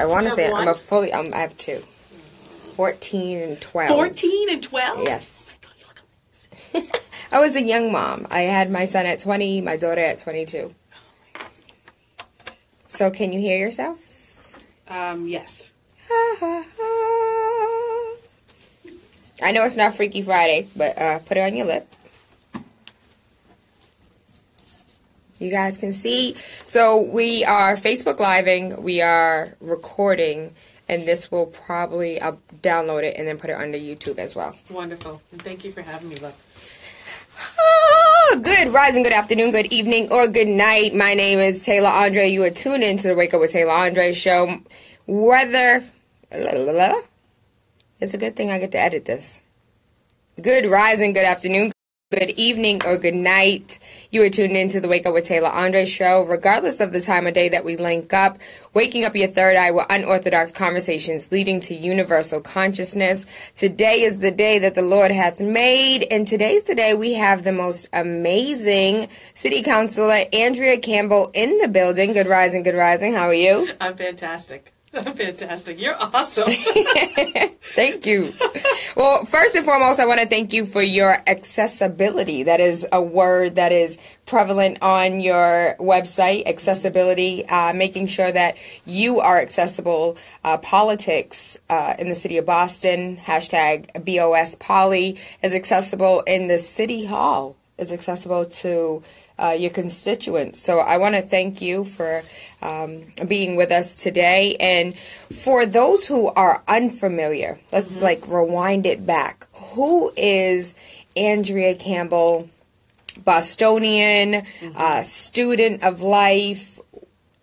I want to say one? I have two. 14 and 12. 14 and 12? Yes. Oh my God, you look amazing. I was a young mom. I had my son at 20, my daughter at 22. So can you hear yourself? Yes. I know it's not Freaky Friday, but put it on your lip. You guys can see. So we are Facebook Living, we are recording, and this will probably, I'll download it and then put it onto YouTube as well. Wonderful. And thank you for having me, love. Good rising, good afternoon, good evening, or good night. My name is Tayla Andrea. You are tuned in to the Wake Up with Tayla Andrea show. Whether, it's a good thing I get to edit this. Good rising, good afternoon, good evening, or good night. You are tuned into the Wake Up with Tayla Andrea show. Regardless of the time of day that we link up, waking up your third eye with unorthodox conversations leading to universal consciousness. Today is the day that the Lord hath made, and today's the day we have the most amazing City Councilor Andrea Campbell in the building. Good rising, good rising. How are you? I'm fantastic. Fantastic. You're awesome. Thank you. Well, first and foremost, I want to thank you for your accessibility. That is a word that is prevalent on your website, accessibility, making sure that you are accessible. Politics in the city of Boston, hashtag Bospoli, is accessible in the city hall, is accessible to your constituents. So I want to thank you for being with us today. And for those who are unfamiliar, let's like rewind it back. Who is Andrea Campbell, Bostonian, student of life,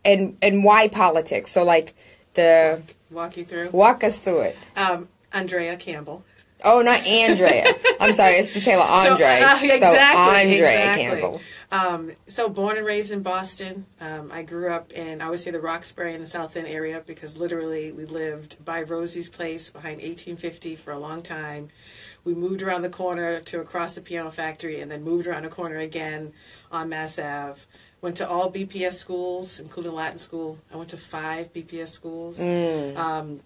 and why politics? So like walk us through it. Andrea Campbell. Oh, not Andrea. I'm sorry, it's the Taylor Andre. Andrea Campbell. So born and raised in Boston. I grew up in, I would say, the Roxbury in the South End area, because literally we lived by Rosie's Place behind 1850 for a long time. We moved around the corner to across the piano factory, and then moved around the corner again on Mass Ave. Went to all BPS schools, including Latin school. I went to 5 BPS schools.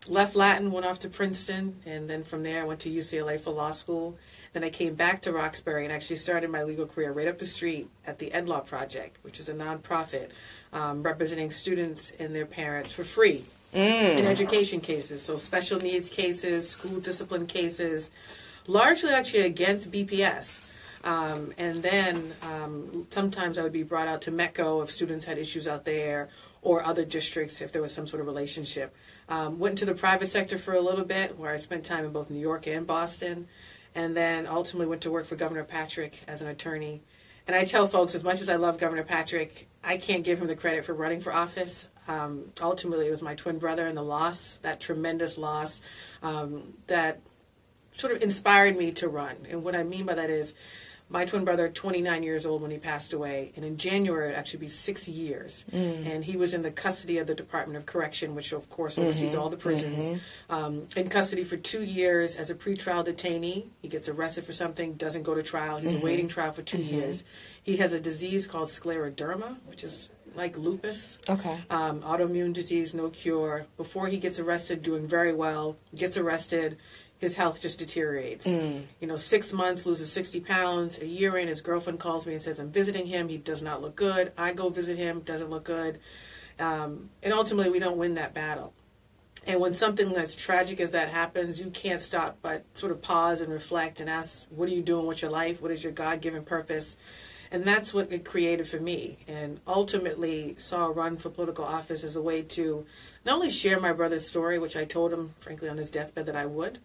Left Latin, went off to Princeton, and then from there I went to UCLA for law school. Then I came back to Roxbury and actually started my legal career right up the street at the Ed Law Project, which is a nonprofit representing students and their parents for free in education cases. So special needs cases, school discipline cases, largely actually against BPS. And then sometimes I would be brought out to METCO if students had issues out there, or other districts if there was some sort of relationship. Went into the private sector for a little bit, where I spent time in both New York and Boston, and then ultimately went to work for Governor Patrick as an attorney. And I tell folks, as much as I love Governor Patrick, I can't give him the credit for running for office. Ultimately, it was my twin brother and the loss, that tremendous loss, that sort of inspired me to run. And what I mean by that is, my twin brother, 29 years old when he passed away, and in January it would actually be 6 years. And he was in the custody of the Department of Correction, which of course oversees all the prisons, in custody for 2 years as a pretrial detainee. He gets arrested for something, doesn't go to trial. He's awaiting trial for 2 years. He has a disease called scleroderma, which is like lupus. Autoimmune disease, no cure. Before he gets arrested, doing very well, gets arrested, his health just deteriorates. 6 months, loses 60 pounds. A year in, his girlfriend calls me and says, I'm visiting him. He does not look good. I go visit him. Doesn't look good. And ultimately, we don't win that battle. And when something as tragic as that happens, you can't stop but sort of pause and reflect and ask, what are you doing with your life? What is your God-given purpose? And that's what it created for me. And ultimately saw a run for political office as a way to not only share my brother's story, which I told him, frankly, on his deathbed that I would,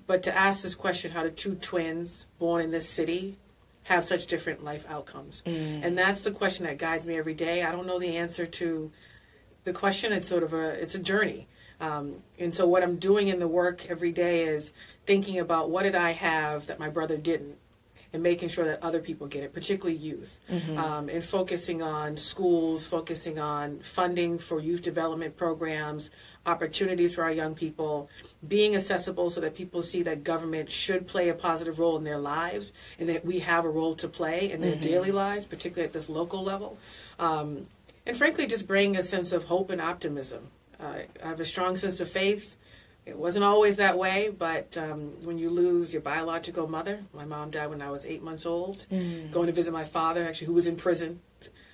but to ask this question, how do 2 twins born in this city have such different life outcomes? And that's the question that guides me every day. I don't know the answer to the question. It's sort of it's a journey. And so what I'm doing in the work every day is thinking about, what did I have that my brother didn't? And making sure that other people get it, particularly youth, and focusing on schools, focusing on funding for youth development programs, opportunities for our young people, being accessible so that people see that government should play a positive role in their lives, and that we have a role to play in their daily lives, particularly at this local level. And frankly, just bringing a sense of hope and optimism. I have a strong sense of faith. It wasn't always that way, but when you lose your biological mother, my mom died when I was 8 months old, going to visit my father, actually, who was in prison.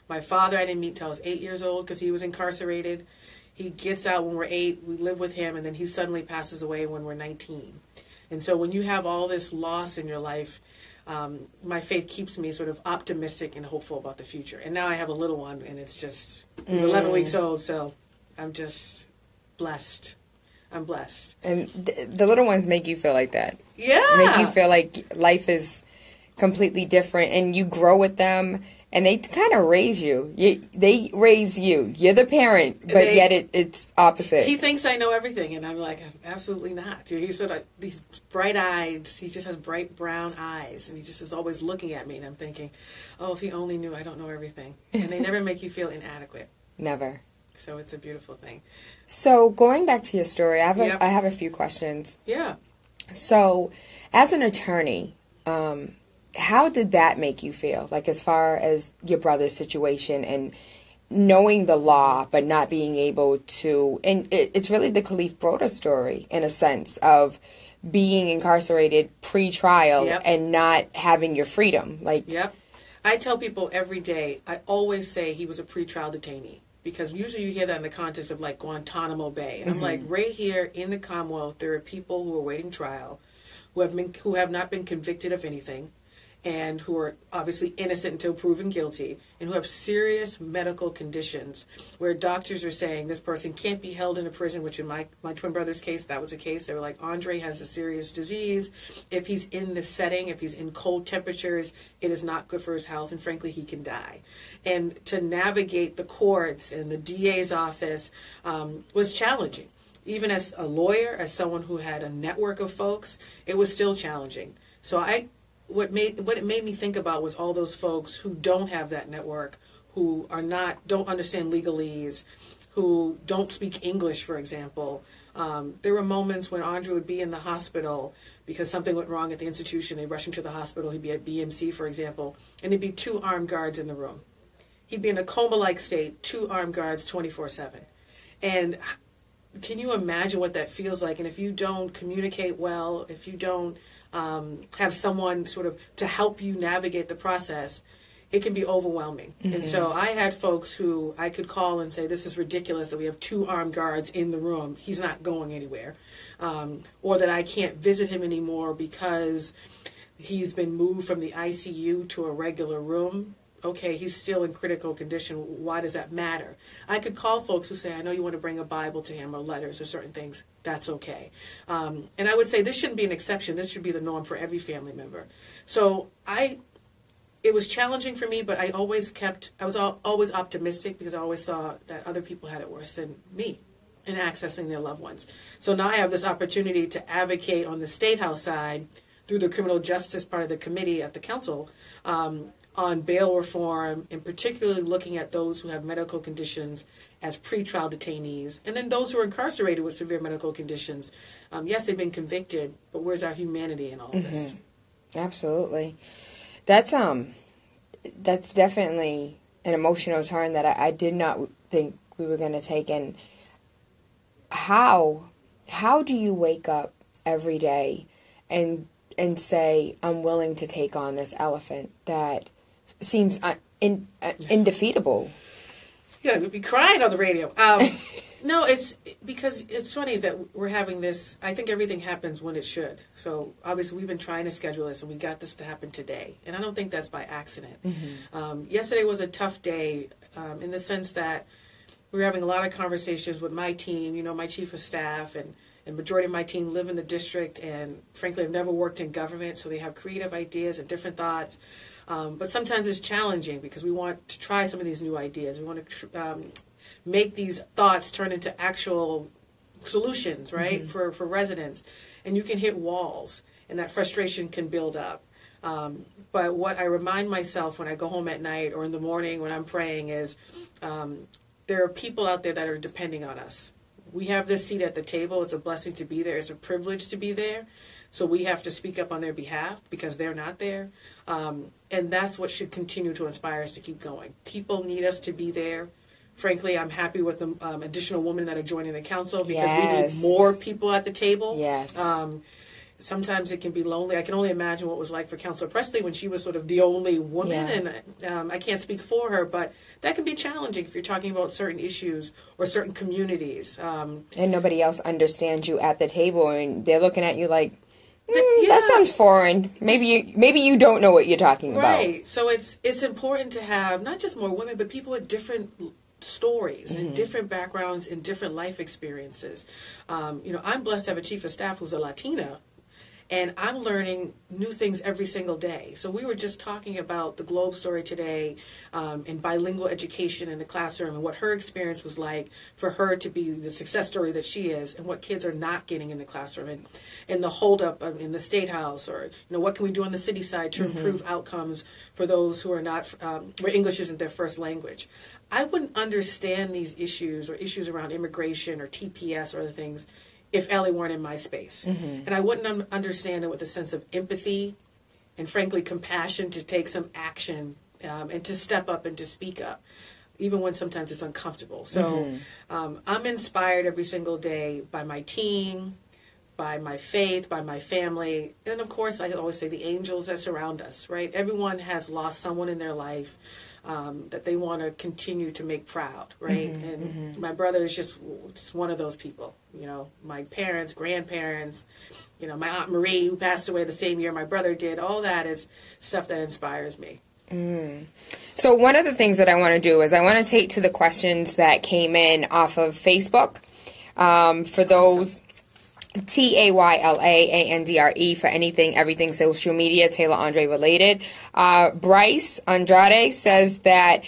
My father I didn't meet until I was 8 years old because he was incarcerated. He gets out when we're 8, we live with him, and then he suddenly passes away when we're 19. And so when you have all this loss in your life, my faith keeps me sort of optimistic and hopeful about the future. And now I have a little one, and he's 11 weeks old, so I'm just blessed. I'm blessed. And the little ones make you feel like that. Yeah. Make you feel like life is completely different, and you grow with them, and they kind of raise you. They raise you. You're the parent, but yet it's opposite. He thinks I know everything, and I'm like, absolutely not. He's sort of these bright eyes. He just has bright brown eyes, and he just is always looking at me, and I'm thinking, oh, if he only knew I don't know everything. And they never make you feel inadequate. Never. So it's a beautiful thing. So going back to your story, I have a few questions. Yeah. So as an attorney, how did that make you feel? Like as far as your brother's situation and knowing the law but not being able to, and it's really the Khalif Broda story in a sense of being incarcerated pre-trial and not having your freedom. Yep. I tell people every day, I always say he was a pre-trial detainee. Because usually you hear that in the context of like Guantanamo Bay. And I'm like, right here in the Commonwealth, there are people who are waiting trial, who have not been convicted of anything, and who are obviously innocent until proven guilty, and who have serious medical conditions where doctors are saying this person can't be held in a prison, which in my twin brother's case, that was the case. They were like, Andre has a serious disease. If he's in this setting, if he's in cold temperatures, it is not good for his health, and frankly, he can die. And to navigate the courts and the DA's office was challenging. Even as a lawyer, as someone who had a network of folks, it was still challenging. So what it made me think about was all those folks who don't have that network, who don't understand legalese, who don't speak English, for example. There were moments when Andre would be in the hospital because something went wrong at the institution. They rush him to the hospital. He'd be at BMC, for example, and there'd be 2 armed guards in the room. He'd be in a coma-like state, 2 armed guards 24/7. And can you imagine what that feels like? And if you don't communicate well, if you don't have someone sort of to help you navigate the process, it can be overwhelming. And so I had folks who I could call and say, this is ridiculous that we have 2 armed guards in the room. He's not going anywhere. Or that I can't visit him anymore because he's been moved from the ICU to a regular room. Okay, he's still in critical condition. Why does that matter? I could call folks who say, I know you want to bring a Bible to him or letters or certain things. That's okay. And I would say this shouldn't be an exception. This should be the norm for every family member. So it was challenging for me, but I was always optimistic because I always saw that other people had it worse than me in accessing their loved ones. So now I have this opportunity to advocate on the State House side through the criminal justice part of the committee at the council, on bail reform, and particularly looking at those who have medical conditions as pretrial detainees, and then those who are incarcerated with severe medical conditions. Yes, they've been convicted, but where's our humanity in all of this? Absolutely. That's definitely an emotional turn that I did not think we were going to take. And how do you wake up every day and say, I'm willing to take on this elephant that seems indefeatable? Yeah, we'd be crying on the radio. No, it's because it's funny that we're having this. I think everything happens when it should. So obviously we've been trying to schedule this, and we got this to happen today. And I don't think that's by accident. Yesterday was a tough day in the sense that we were having a lot of conversations with my team. You know, my chief of staff and majority of my team live in the district, and frankly, have never worked in government, so they have creative ideas and different thoughts. But sometimes it's challenging because we want to try some of these new ideas. We want to make these thoughts turn into actual solutions, right, for residents. And you can hit walls, and that frustration can build up. But what I remind myself when I go home at night or in the morning when I'm praying is there are people out there that are depending on us. We have this seat at the table. It's a blessing to be there. It's a privilege to be there. So we have to speak up on their behalf because they're not there. And that's what should continue to inspire us to keep going. People need us to be there Frankly, I'm happy with the additional women that are joining the council because Yes. we need more people at the table. Yes. Sometimes it can be lonely. I can only imagine what it was like for Councilor Presley when she was sort of the only woman, and I can't speak for her, but that can be challenging if you're talking about certain issues or certain communities. And nobody else understands you at the table, and they're looking at you like, Yeah. that sounds foreign. Maybe you don't know what you're talking about. Right. So it's important to have not just more women, but people with different stories and different backgrounds and different life experiences. I'm blessed to have a chief of staff who's a Latina, and I'm learning new things every single day. So we were just talking about the Globe story today in bilingual education in the classroom and what her experience was like for her to be the success story that she is and what kids are not getting in the classroom and the holdup in the State House or, what can we do on the city side to improve outcomes for those who are not, where English isn't their first language. I wouldn't understand these issues or issues around immigration or TPS or other things if Ellie weren't in my space. And I wouldn't understand it with a sense of empathy and, frankly, compassion to take some action and to step up and to speak up, even when sometimes it's uncomfortable. So I'm inspired every single day by my team, by my faith, by my family, and, of course, I always say the angels that surround us, right? Everyone has lost someone in their life that they want to continue to make proud, right? And my brother is just one of those people. My parents, grandparents, my Aunt Marie, who passed away the same year my brother did, all that is stuff that inspires me. So one of the things that I want to do is I want to take to the questions that came in off of Facebook. For those... TaylaAndre for anything, everything social media, Tayla Andre related. Bryce Andrade says that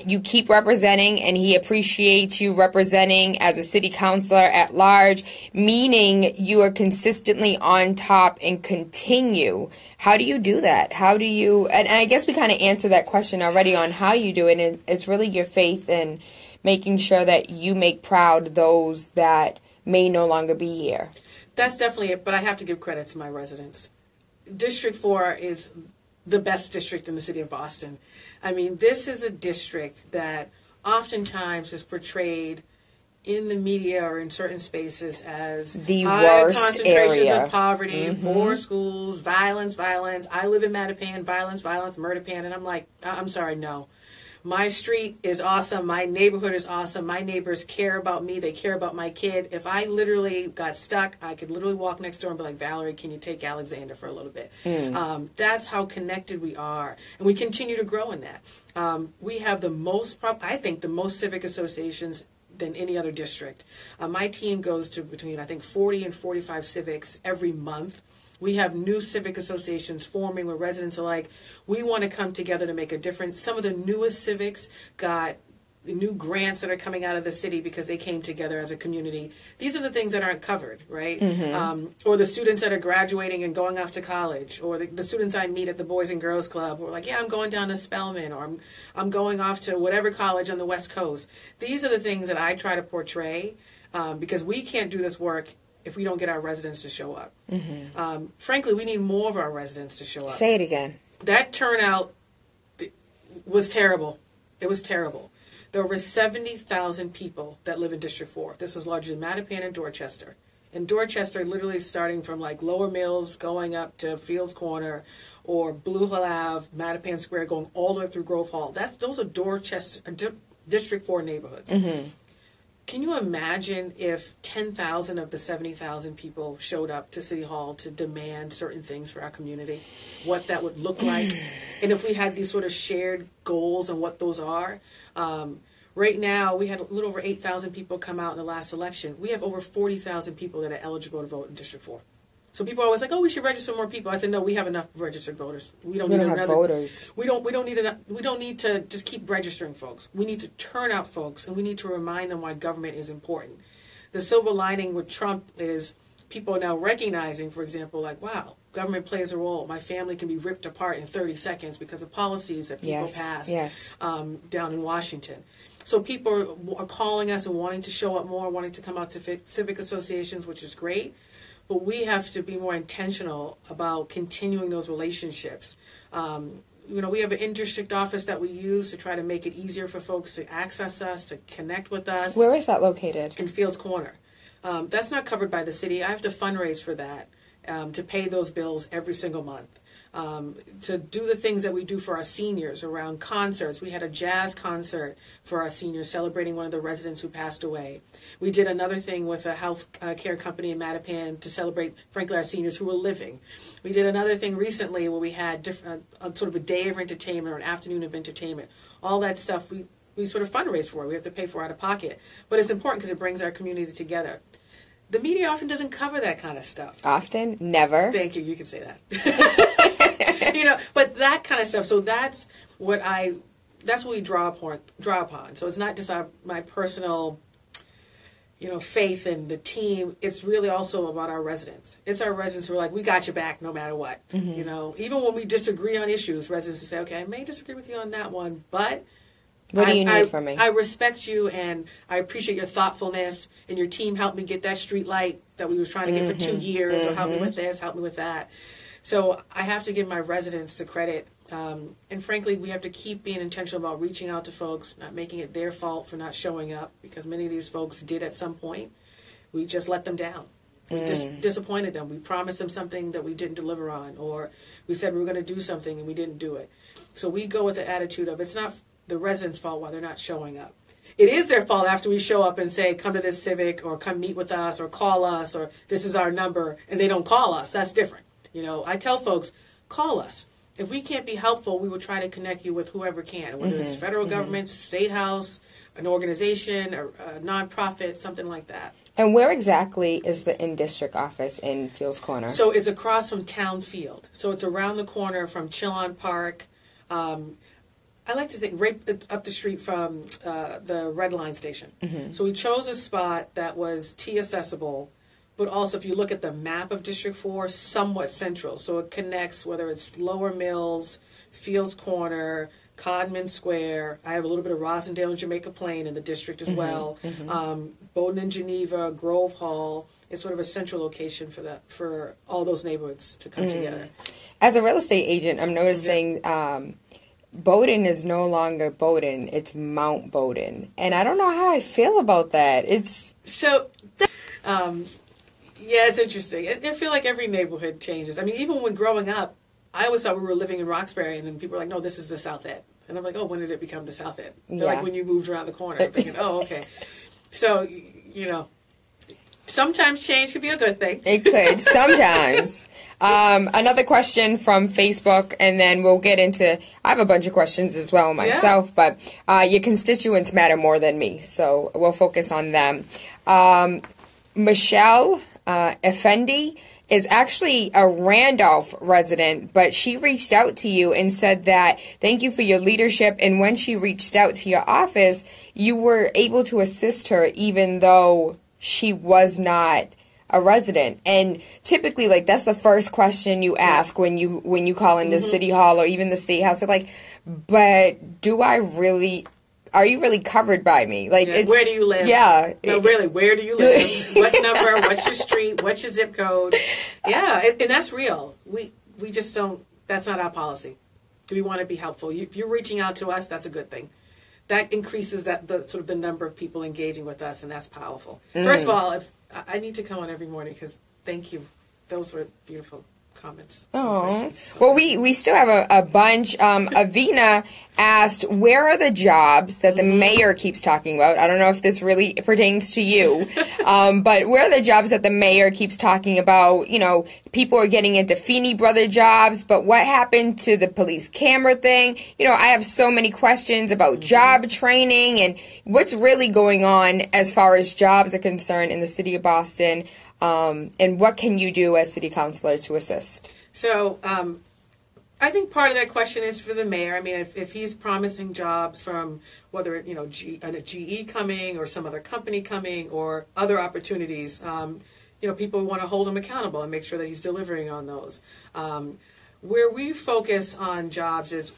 you keep representing and he appreciates you representing as a city councilor at large, meaning you are consistently on top and continue. How do you do that? How do you, and I guess we kind of answered that question already on how you do it, and it's really your faith in making sure that you make proud those that may no longer be here. That's definitely it, but I have to give credit to my residents. District 4 is the best district in the city of Boston. I mean, this is a district that oftentimes is portrayed in the media or in certain spaces as the high worst concentrations area of poverty, poor schools, violence. I live in Mattapan, violence, Murderpan, and I'm like, I'm sorry, no. My street is awesome. My neighborhood is awesome. My neighbors care about me. They care about my kid. If I literally got stuck, I could literally walk next door and be like, Valerie, can you take Alexander for a little bit? That's how connected we are. And we continue to grow in that. We have the most civic associations than any other district. My team goes to between, 40 and 45 civics every month. We have new civic associations forming where residents are like, we want to come together to make a difference. Some of the newest civics got new grants that are coming out of the city because they came together as a community. These are the things that aren't covered, right? Or the students that are graduating and going off to college, or the students I meet at the Boys and Girls Club who are like, yeah, I'm going down to Spelman, or I'm going off to whatever college on the West Coast. These are the things that I try to portray because we can't do this work if we don't get our residents to show up. Frankly, we need more of our residents to show up. Say it again. That turnout was terrible. It was terrible. There were 70,000 people that live in District 4. This was largely Mattapan and Dorchester. And Dorchester literally starting from like Lower Mills going up to Fields Corner or Blue Hill Ave, Mattapan Square going all the way through Grove Hall. Those are Dorchester, District 4 neighborhoods. Can you imagine if 10,000 of the 70,000 people showed up to City Hall to demand certain things for our community? What that would look like? And if we had these sort of shared goals and what those are? Right now, we had a little over 8,000 people come out in the last election. We have over 40,000 people that are eligible to vote in District 4. So people are always like, "Oh, we should register more people." I said, "No, we have enough registered voters. We don't need another voters. We don't need to just keep registering folks. We need to turn out folks, and we need to remind them why government is important." The silver lining with Trump is people are now recognizing, for example, like, wow, government plays a role. My family can be ripped apart in 30 seconds because of policies that people pass down in Washington. So people are calling us and wanting to show up more, wanting to come out to civic associations, which is great. But we have to be more intentional about continuing those relationships. we have an in-district office that we use to try to make it easier for folks to access us, to connect with us. Where is that located? In Fields Corner. That's not covered by the city. I have to fundraise for that, to pay those bills every single month. To do the things that we do for our seniors around concerts. We had a jazz concert for our seniors celebrating one of the residents who passed away. We did another thing with a health care company in Mattapan to celebrate, frankly, our seniors who were living. We did another thing recently where we had sort of a day of entertainment or an afternoon of entertainment. All that stuff we sort of fundraise for. We have to pay for out of pocket. But it's important because it brings our community together. The media often doesn't cover that kind of stuff. Often? Never? Thank you. You can say that. But that kind of stuff. So that's what we draw upon. So it's not just my personal, faith in the team. It's really also about our residents. It's our residents who are like, we got your back no matter what. Mm-hmm. Even when we disagree on issues, residents will say, okay, I may disagree with you on that one, but what do you need from me? I respect you, and I appreciate your thoughtfulness, and your team helped me get that street light that we were trying to get for 2 years, or help me with this, help me with that. So I have to give my residents the credit, and frankly, we have to keep being intentional about reaching out to folks, not making it their fault for not showing up, because many of these folks did at some point. We just let them down. We just disappointed them. We promised them something that we didn't deliver on, or we said we were going to do something and we didn't do it. So we go with the attitude of it's not the residents' fault why they're not showing up. It is their fault after we show up and say, come to this civic, or come meet with us, or call us, or this is our number, and they don't call us. That's different. I tell folks, call us. If we can't be helpful, we will try to connect you with whoever can, whether it's federal government, state house, an organization, or a nonprofit, something like that. And where exactly is the in-district office in Fields Corner? So it's across from Town Field. So it's around the corner from Chillon Park. I like to think right up the street from the Red Line station. Mm-hmm. So we chose a spot that was T-accessible, but also if you look at the map of District 4, somewhat central. So it connects whether it's Lower Mills, Fields Corner, Codman Square. I have a little bit of Rosendale and Jamaica Plain in the district as well. Bowdoin and Geneva, Grove Hall. It's sort of a central location for all those neighborhoods to come together. As a real estate agent, I'm noticing Bowdoin is no longer Bowdoin. It's Mount Bowdoin. And I don't know how I feel about that. Yeah, it's interesting. I feel like every neighborhood changes. I mean, even when growing up, I always thought we were living in Roxbury, and then people were like, no, this is the South End. And I'm like, oh, when did it become the South End? They're like when you moved around the corner. I'm thinking, oh, okay. So, sometimes change could be a good thing. It could, sometimes. Another question from Facebook, and then we'll get into, I have a bunch of questions as well myself, but your constituents matter more than me, so we'll focus on them. Michelle Effendi is actually a Randolph resident, but she reached out to you and said that thank you for your leadership, and when she reached out to your office, you were able to assist her even though she was not a resident. And typically, that's the first question you ask when you call into City Hall or even the State House. They're like, but are you really covered by me? Where do you live? Yeah. No, really, where do you live? What number? What's your street? What's your zip code? Yeah, and that's real. We just don't, that's not our policy. We want to be helpful. If you're reaching out to us, that's a good thing. That increases the number of people engaging with us, and that's powerful. First of all, I need to come on every morning because thank you. Those were beautiful comments. Oh, well, we still have a bunch. Avina asked, where are the jobs that the mayor keeps talking about? I don't know if this really pertains to you, but where are the jobs that the mayor keeps talking about? People are getting into Feeney Brother jobs, but what happened to the police camera thing? I have so many questions about job training and what's really going on as far as jobs are concerned in the city of Boston. And what can you do as city councilor to assist? So I think part of that question is for the mayor. I mean, if he's promising jobs from whether a GE coming or some other company coming or other opportunities, people want to hold him accountable and make sure that he's delivering on those. Where we focus on jobs is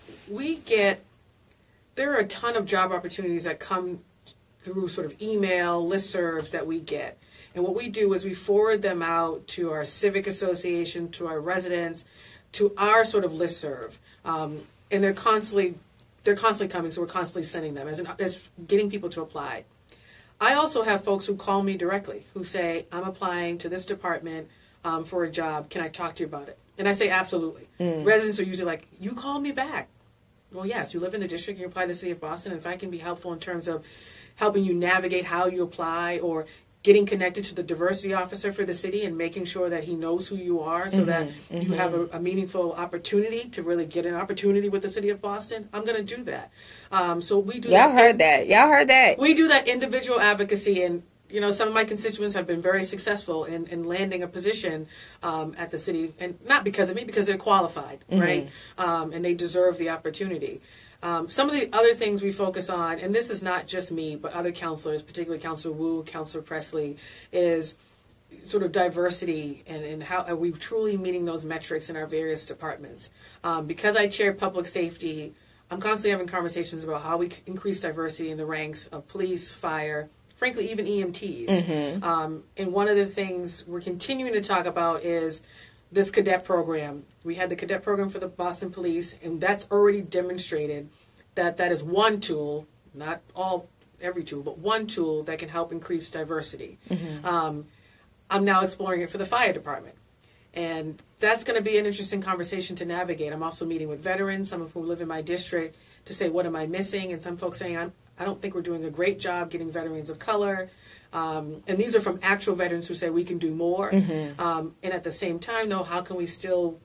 there are a ton of job opportunities that come through sort of email, listservs that we get. And what we do is we forward them out to our civic association, to our residents, to our sort of listserv. and they're constantly coming, so we're constantly sending them as getting people to apply. I also have folks who call me directly who say, I'm applying to this department for a job. Can I talk to you about it? And I say, absolutely. Residents are usually like, you called me back. Well, yes, you live in the district, you apply to the city of Boston, and if I can be helpful in terms of helping you navigate how you apply, or getting connected to the diversity officer for the city and making sure that he knows who you are so that you have a meaningful opportunity to really get an opportunity with the city of Boston, I'm going to do that. So we do Y'all heard that. We do that individual advocacy, and you know, some of my constituents have been very successful in landing a position at the city, and not because of me, because they're qualified, right? And they deserve the opportunity. Some of the other things we focus on, and this is not just me, but other counselors, particularly Councilor Wu, Councilor Presley, is sort of diversity and how are we truly meeting those metrics in our various departments. Because I chair public safety, I'm constantly having conversations about how we increase diversity in the ranks of police, fire, frankly, even EMTs. And one of the things we're continuing to talk about is this cadet program. We had the cadet program for the Boston Police, and that's already demonstrated that that is one tool, not every tool, but one tool that can help increase diversity. I'm now exploring it for the fire department. And that's going to be an interesting conversation to navigate. I'm also meeting with veterans, some of whom live in my district, to say, what am I missing? And some folks saying, I don't think we're doing a great job getting veterans of color. And these are from actual veterans who say we can do more. And at the same time, though, how can we still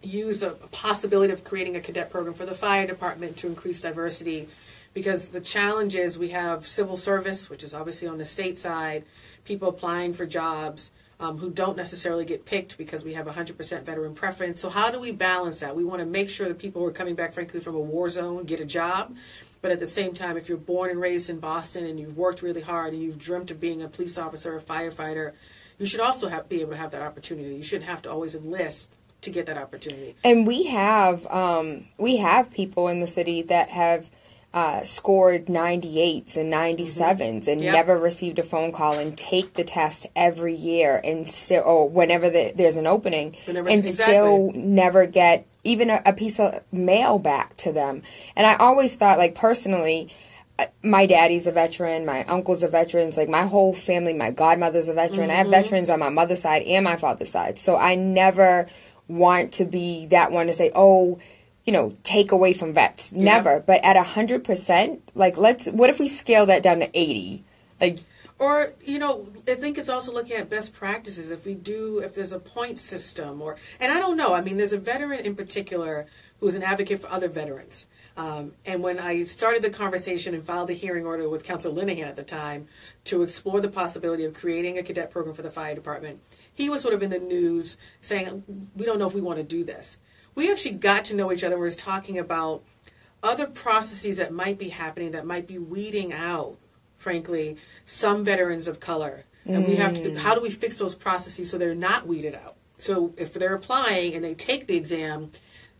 use a possibility of creating a cadet program for the fire department to increase diversity? Because the challenge is we have civil service, which is obviously on the state side, people applying for jobs who don't necessarily get picked because we have 100% veteran preference. So how do we balance that? We want to make sure that people who are coming back, frankly, from a war zone get a job. But at the same time, if you're born and raised in Boston and you've worked really hard and you've dreamt of being a police officer or a firefighter, you should also be able to have that opportunity. You shouldn't have to always enlist to get that opportunity. And we have people in the city that have scored 98s and 97s and never received a phone call, and take the test every year and still, or whenever there's an opening, still never get even a piece of mail back to them. And I always thought, like, personally, my daddy's a veteran, my uncle's a veteran, like my whole family, my godmother's a veteran. I have veterans on my mother's side and my father's side. So I never want to be that one to say, oh, you know, take away from vets. Never. But at 100%, like, what if we scale that down to 80? Like, or, you know, I think it's also looking at best practices. If there's a point system, and I don't know. I mean, there's a veteran in particular who's an advocate for other veterans. And when I started the conversation and filed the hearing order with Councilor Linehan at the time to explore the possibility of creating a cadet program for the fire department, he was sort of in the news saying, we don't know if we want to do this. We actually got to know each other. We were talking about other processes that might be happening that might be weeding out, frankly, some veterans of color. And we have to, how do we fix those processes so they're not weeded out? So if they're applying and they take the exam,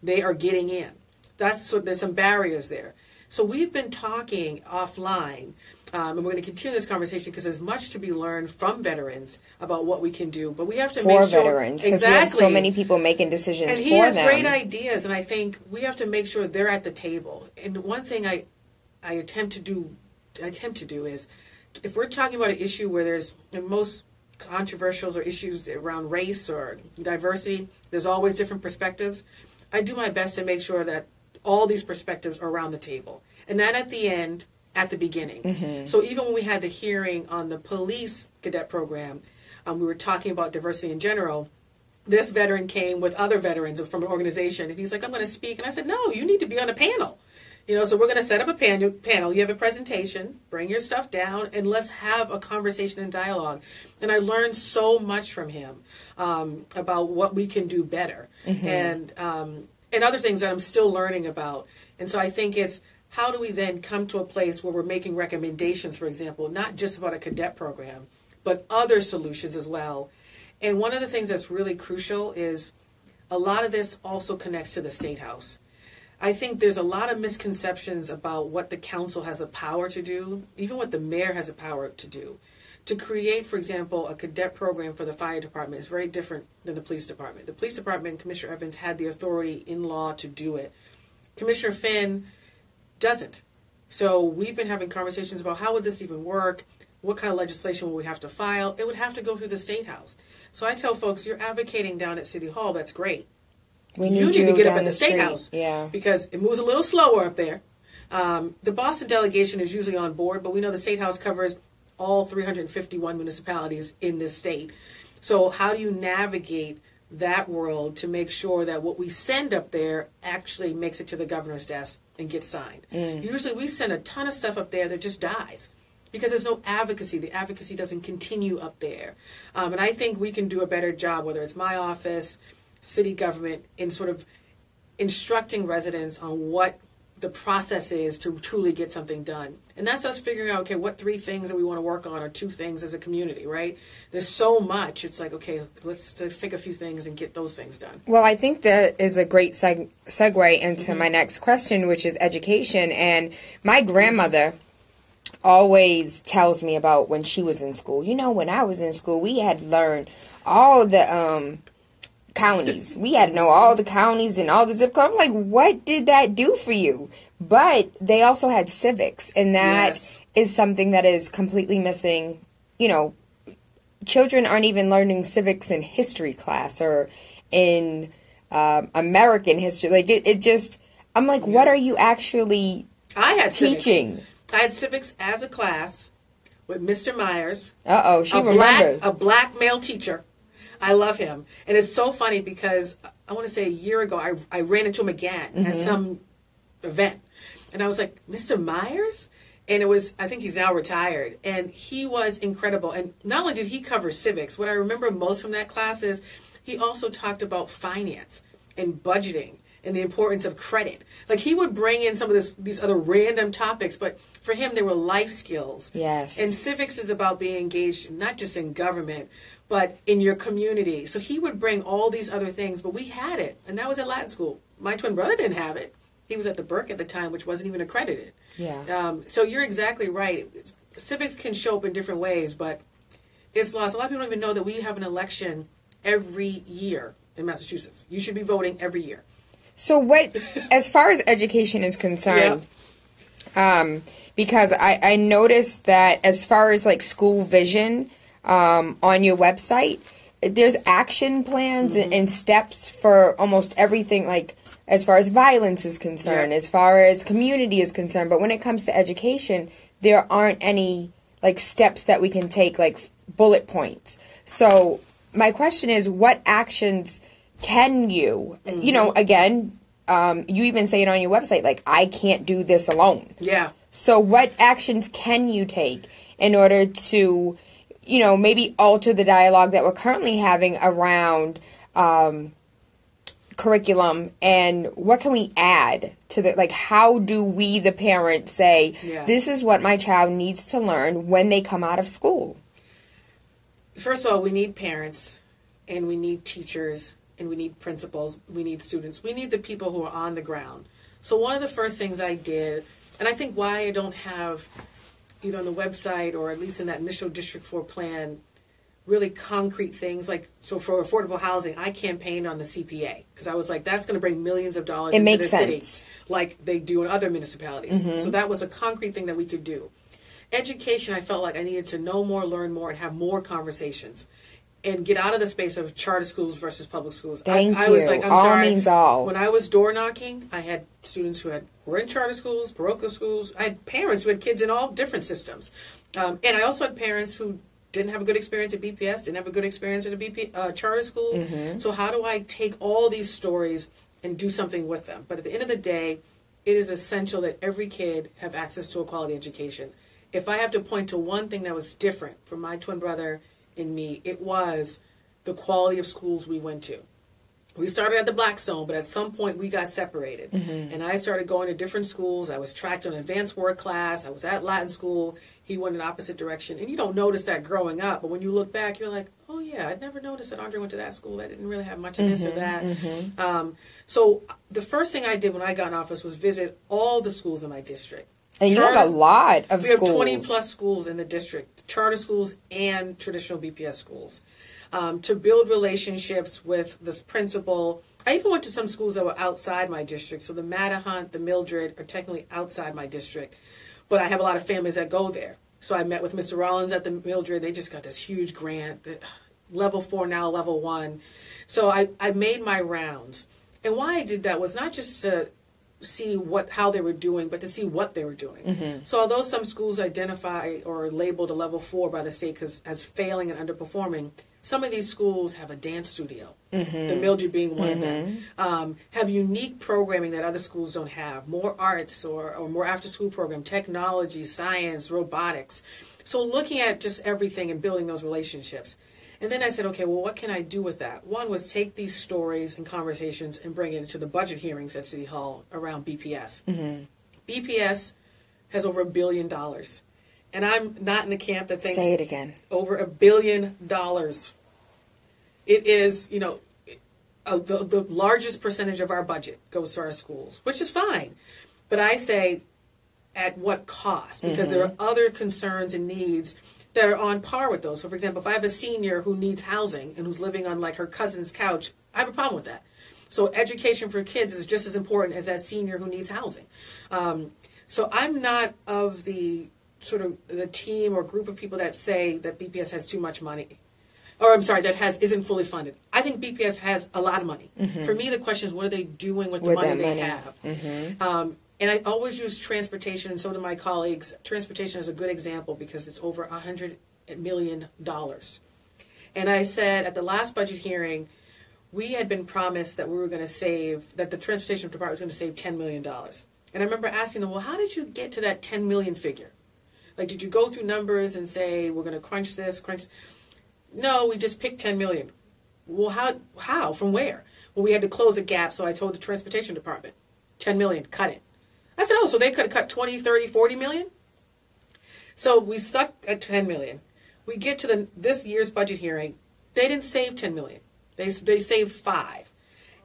they are getting in. There's some barriers there. So we've been talking offline, and we're going to continue this conversation because there's much to be learned from veterans about what we can do. But we have to make sure, veterans, because we have so many people making decisions for them. And he has great ideas, and I think we have to make sure they're at the table. And one thing I attempt to do is, if we're talking about an issue where there's most controversial or issues around race or diversity, there's always different perspectives. I do my best to make sure that all these perspectives are around the table, and not at the end, at the beginning. So even when we had the hearing on the police cadet program, we were talking about diversity in general. This veteran came with other veterans from an organization, and he's like, I'm going to speak. And I said, no, you need to be on a panel. You know, so we're going to set up a panel. You have a presentation, bring your stuff down, and let's have a conversation and dialogue. And I learned so much from him about what we can do better. And other things that I'm still learning about. And so I think it's, how do we then come to a place where we're making recommendations, for example, not just about a cadet program, but other solutions as well. And one of the things that's really crucial is a lot of this also connects to the State House. I think there's a lot of misconceptions about what the council has a power to do, even what the mayor has a power to do. To create, for example, a cadet program for the fire department is very different than the police department. The police department, Commissioner Evans, had the authority in law to do it. Commissioner Finn doesn't. So we've been having conversations about how would this even work? What kind of legislation would we have to file? It would have to go through the State House. So I tell folks, you're advocating down at City Hall. That's great. You need to get up at the State House. Yeah. Because it moves a little slower up there. The Boston delegation is usually on board, but we know the State House covers all 351 municipalities in this state. So how do you navigate that world to make sure that what we send up there actually makes it to the governor's desk and gets signed? Usually we send a ton of stuff up there that just dies because there's no advocacy. The advocacy doesn't continue up there. And I think we can do a better job, whether it's my office, city government, in sort of instructing residents on what the process is to truly get something done. And that's us figuring out, okay, what 3 things that we want to work on or 2 things as a community, right? There's so much. It's like, okay, let's take a few things and get those things done. Well, I think that is a great segue into my next question, which is education. And my grandmother always tells me about when she was in school. You know, when I was in school, we had learned all the counties. We had to know all the counties and all the zip codes. I'm like, what did that do for you? But they also had civics, and that is something that is completely missing. You know, children aren't even learning civics in history class or in American history. Like, it just, I'm like, what are you actually teaching? I had civics as a class with Mr. Myers. She remembers. A black male teacher. I love him. And it's so funny because I want to say a year ago, I ran into him again at some event. And I was like, Mr. Myers? And it was, I think he's now retired. And he was incredible. And not only did he cover civics, what I remember most from that class is he also talked about finance and budgeting and the importance of credit. Like, he would bring in some of these other random topics, but for him, they were life skills. Yes. And civics is about being engaged, not just in government, but in your community. So he would bring all these other things, but we had it. And that was at Latin school. My twin brother didn't have it. He was at the Burke at the time, which wasn't even accredited. Yeah. So you're exactly right. Civics can show up in different ways, but it's lost. A lot of people don't even know that we have an election every year in Massachusetts. You should be voting every year. So what, as far as education is concerned, because I noticed that as far as like school vision on your website, there's action plans and steps for almost everything, like as far as violence is concerned, as far as community is concerned. But when it comes to education, there aren't any like steps that we can take, like bullet points. So my question is, what actions can you, you know, again, you even say it on your website, like, I can't do this alone. Yeah. So what actions can you take in order to, you know, maybe alter the dialogue that we're currently having around curriculum, and what can we add to the, like, how do we, the parents, say, this is what my child needs to learn when they come out of school? First of all, we need parents, and we need teachers, and we need principals, we need students. We need the people who are on the ground. So one of the first things I did, and I think why I don't have, either on the website or at least in that initial District 4 plan, really concrete things, like, so for affordable housing, I campaigned on the CPA, because I was like, that's going to bring millions of dollars into the city, like they do in other municipalities. So that was a concrete thing that we could do. Education, I felt like I needed to know more, learn more, and have more conversations, and get out of the space of charter schools versus public schools. I was like, I'm all sorry. Means all. When I was door knocking, I had students who were in charter schools, parochial schools. I had parents who had kids in all different systems. And I also had parents who didn't have a good experience at BPS, didn't have a good experience at a charter school. So how do I take all these stories and do something with them? But at the end of the day, it is essential that every kid have access to a quality education. If I have to point to one thing that was different for my twin brother and me, it was the quality of schools we went to. We started at the Blackstone, but at some point we got separated. And I started going to different schools. I was tracked on advanced work class. I was at Latin school. He went in the opposite direction. And you don't notice that growing up, but when you look back, you're like, oh yeah, I'd never noticed that Andre went to that school. I didn't really have much of this or that. So the first thing I did when I got in office was visit all the schools in my district. And you have a lot of schools. We have 20 plus schools in the district, charter schools and traditional BPS schools. To build relationships with this principal. I even went to some schools that were outside my district. So the Mattahunt, the Mildred are technically outside my district. But I have a lot of families that go there. So I met with Mr. Rollins at the Mildred. They just got this huge grant, level 4 now, level 1. So I made my rounds. And why I did that was not just to see how they were doing, but to see what they were doing. Mm-hmm. So although some schools identify or labeled a level 4 by the state as failing and underperforming, some of these schools have a dance studio, the Mildred being one of them, have unique programming that other schools don't have, more arts or more after-school program, technology, science, robotics. So looking at just everything and building those relationships. And then I said, okay, well, what can I do with that? One was take these stories and conversations and bring it into the budget hearings at City Hall around BPS. Mm-hmm. BPS has over $1 billion. And I'm not in the camp that thinks... Say it again. Over $1 billion. It is, the largest percentage of our budget goes to our schools, which is fine. But I say, at what cost? Because there are other concerns and needs that are on par with those. So, for example, if I have a senior who needs housing and who's living on, like, her cousin's couch, I have a problem with that. So education for kids is just as important as that senior who needs housing. So I'm not of the sort of the team or group of people that say that BPS has too much money. Or I'm sorry, isn't fully funded. I think BPS has a lot of money. Mm-hmm. For me, the question is, what are they doing with the money they have? Mm-hmm. And I always use transportation, and so do my colleagues. Transportation is a good example because it's over $100 million. And I said at the last budget hearing, we had been promised that we were going to save, that the transportation department was going to save $10 million. And I remember asking them, well, how did you get to that 10 million figure? Like, did you go through numbers and say, we're going to crunch this, crunch? No, we just picked 10 million. Well, how? From where? Well, we had to close a gap, so I told the transportation department, 10 million, cut it. I said, oh, so they could have cut 20, 30, 40 million? So we stuck at 10 million. We get to this year's budget hearing. They didn't save 10 million. They saved 5.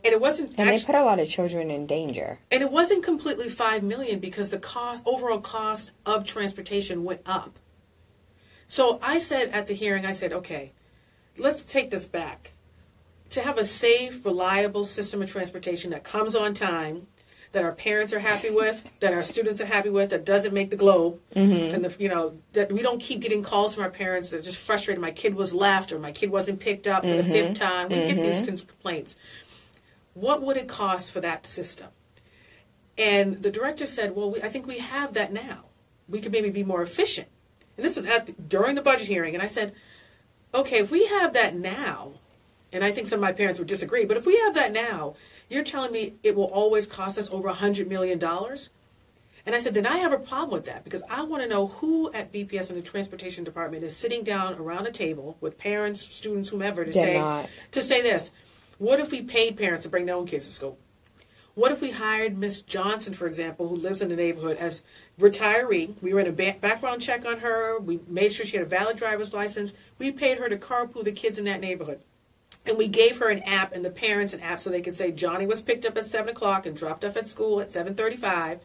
And it wasn't... And they put a lot of children in danger. And it wasn't completely 5 million because the overall cost of transportation went up. So I said at the hearing, I said, okay, let's take this back. To have a safe, reliable system of transportation that comes on time, that our parents are happy with, that our students are happy with, that doesn't make the globe, and that we don't keep getting calls from our parents that are just frustrated. My kid was left, or my kid wasn't picked up for the 5th time. We get these complaints. What would it cost for that system? And the director said, well, I think we have that now. We could maybe be more efficient. And this was during the budget hearing, and I said, okay, if we have that now, and I think some of my parents would disagree, but if we have that now, you're telling me it will always cost us over $100 million? And I said, then I have a problem with that, because I want to know who at BPS and the transportation department is sitting down around a table with parents, students, whomever, to say this. What if we paid parents to bring their own kids to school? What if we hired Miss Johnson, for example, who lives in the neighborhood, as retiree? We ran a background check on her. We made sure she had a valid driver's license. We paid her to carpool the kids in that neighborhood. And we gave her an app and the parents an app so they could say Johnny was picked up at 7 o'clock and dropped off at school at 7:35.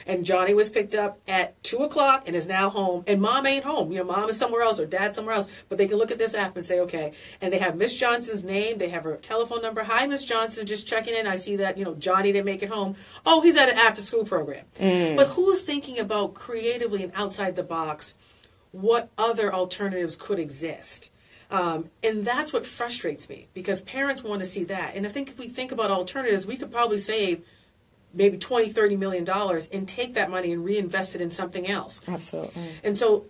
And Johnny was picked up at 2 o'clock and is now home. And mom ain't home. Mom is somewhere else or dad somewhere else. But they can look at this app and say, okay. And they have Miss Johnson's name. They have her telephone number. Hi, Miss Johnson. Just checking in. I see that, Johnny didn't make it home. Oh, he's at an after-school program. But who's thinking about creatively and outside the box what other alternatives could exist? And that's what frustrates me, because parents want to see that. And I think if we think about alternatives, we could probably save maybe $20, $30 million and take that money and reinvest it in something else. Absolutely. And so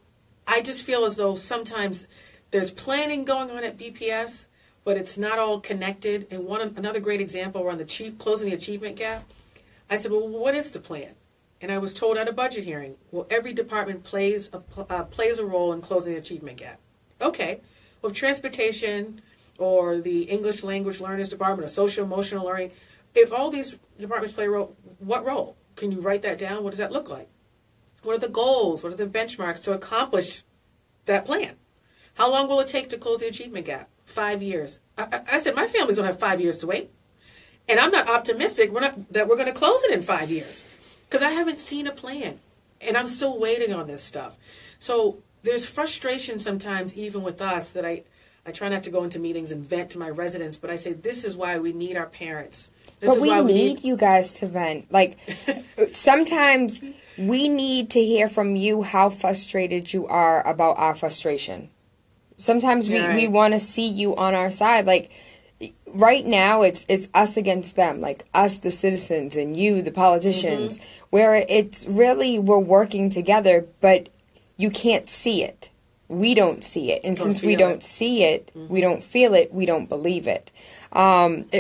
I just feel as though sometimes there's planning going on at BPS, but it's not all connected. And another great example, we're on closing the achievement gap. I said, well, what is the plan? And I was told at a budget hearing, well, every department plays a role in closing the achievement gap. Okay. Well, transportation or the English language learners department or social emotional learning, if all these departments play a role, what role? Can you write that down? What does that look like? What are the goals? What are the benchmarks to accomplish that plan? How long will it take to close the achievement gap? 5 years. I said, my families don't have 5 years to wait. And I'm not optimistic that we're going to close it in 5 years, because I haven't seen a plan. And I'm still waiting on this stuff. So there's frustration sometimes, even with us, that I try not to go into meetings and vent to my residents, but I say this is why we need our parents. But we need you guys to vent. Like, sometimes we need to hear from you how frustrated you are about our frustration. Sometimes we want to see you on our side. Like, right now, it's us against them. Like, us, the citizens, and you, the politicians. Where it's really, we're working together, but you can't see it. We don't see it. And since we don't see it, we don't feel it, we don't believe it.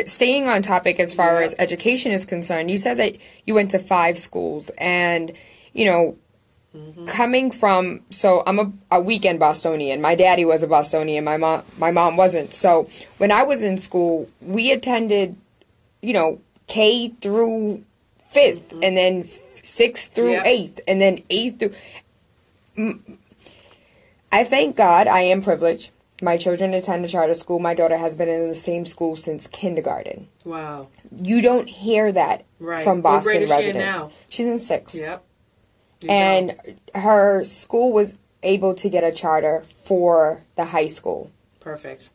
Staying on topic as far as education is concerned, you said that you went to 5 schools, and, you know, coming from, so I'm a weekend Bostonian. My daddy was a Bostonian. My mom wasn't. So when I was in school, we attended, you know, K through 5th, and then 6th through 8th, and then 8th through... I thank God I am privileged. My children attend a charter school. My daughter has been in the same school since kindergarten. Wow. You don't hear that from Boston residents. She's in 6th. Yep. And her school was able to get a charter for the high school. Perfect.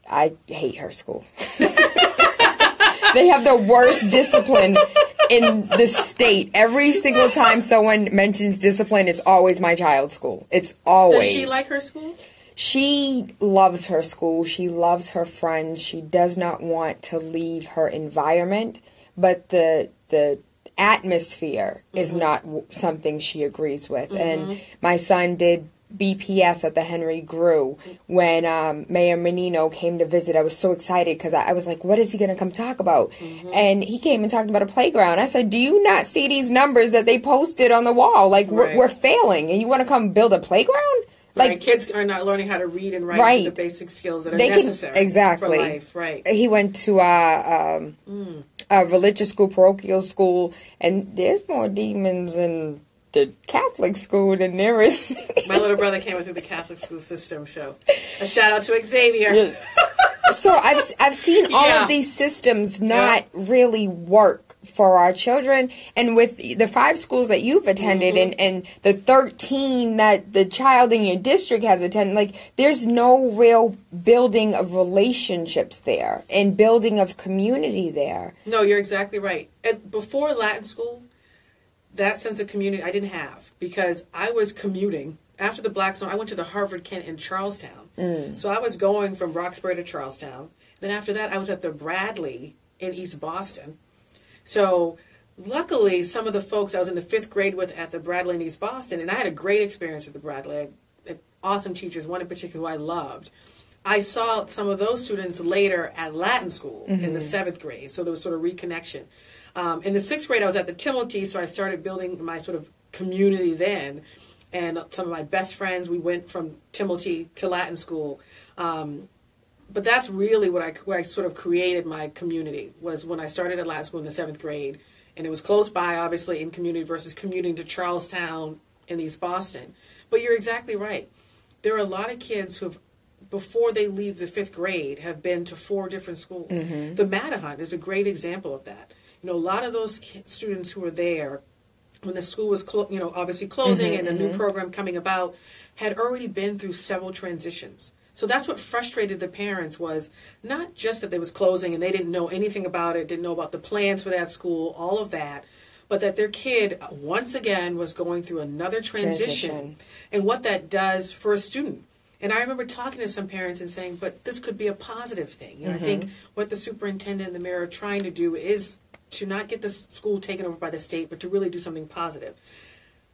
I hate her school. They have the worst discipline in the state. Every single time someone mentions discipline, it's always my child's school. It's always. Does she like her school? She loves her school. She loves her friends. She does not want to leave her environment, but the atmosphere is not something she agrees with. And my son did BPS at the Henry Grew when Mayor Menino came to visit. I was so excited because I was like, what is he going to come talk about? And he came and talked about a playground. I said, do you not see these numbers that they posted on the wall? Like, we're failing, and you want to come build a playground? Like, kids are not learning how to read and write, the basic skills that are necessary for life. Right. He went to a religious school, parochial school, and there's more demons in the Catholic school than there is. My little brother came through the Catholic school system, so a shout out to Xavier. So I've seen all of these systems not really work for our children, and with the 5 schools that you've attended and the 13 that the child in your district has attended, like, there's no real building of relationships there and building of community there. No, you're exactly right. Before Latin school, that sense of community I didn't have, because I was commuting. After the Black Zone, I went to the Harvard Kent in Charlestown. So I was going from Roxbury to Charlestown. Then after that, I was at the Bradley in East Boston. So luckily, some of the folks I was in the 5th grade with at the Bradley in East Boston, and I had a great experience at the Bradley. I had awesome teachers, one in particular who I loved. I saw some of those students later at Latin school in the 7th grade, so there was sort of reconnection. In the 6th grade, I was at the Timothy, so I started building my sort of community then. And some of my best friends, we went from Timothy to Latin school. But that's really where I sort of created my community, was when I started at Latin school in the 7th grade. And it was close by, obviously, in community versus commuting to Charlestown in East Boston. But you're exactly right. There are a lot of kids who have, before they leave the 5th grade, have been to 4 different schools. The Matahunt is a great example of that. You know, a lot of those students who were there when the school was, obviously closing and a new program coming about, had already been through several transitions. So that's what frustrated the parents, was not just that they was closing and they didn't know anything about it, didn't know about the plans for that school, all of that, but that their kid, once again, was going through another transition and what that does for a student. And I remember talking to some parents and saying, but this could be a positive thing. You know, I think what the superintendent and the mayor are trying to do is to not get the school taken over by the state, but to really do something positive.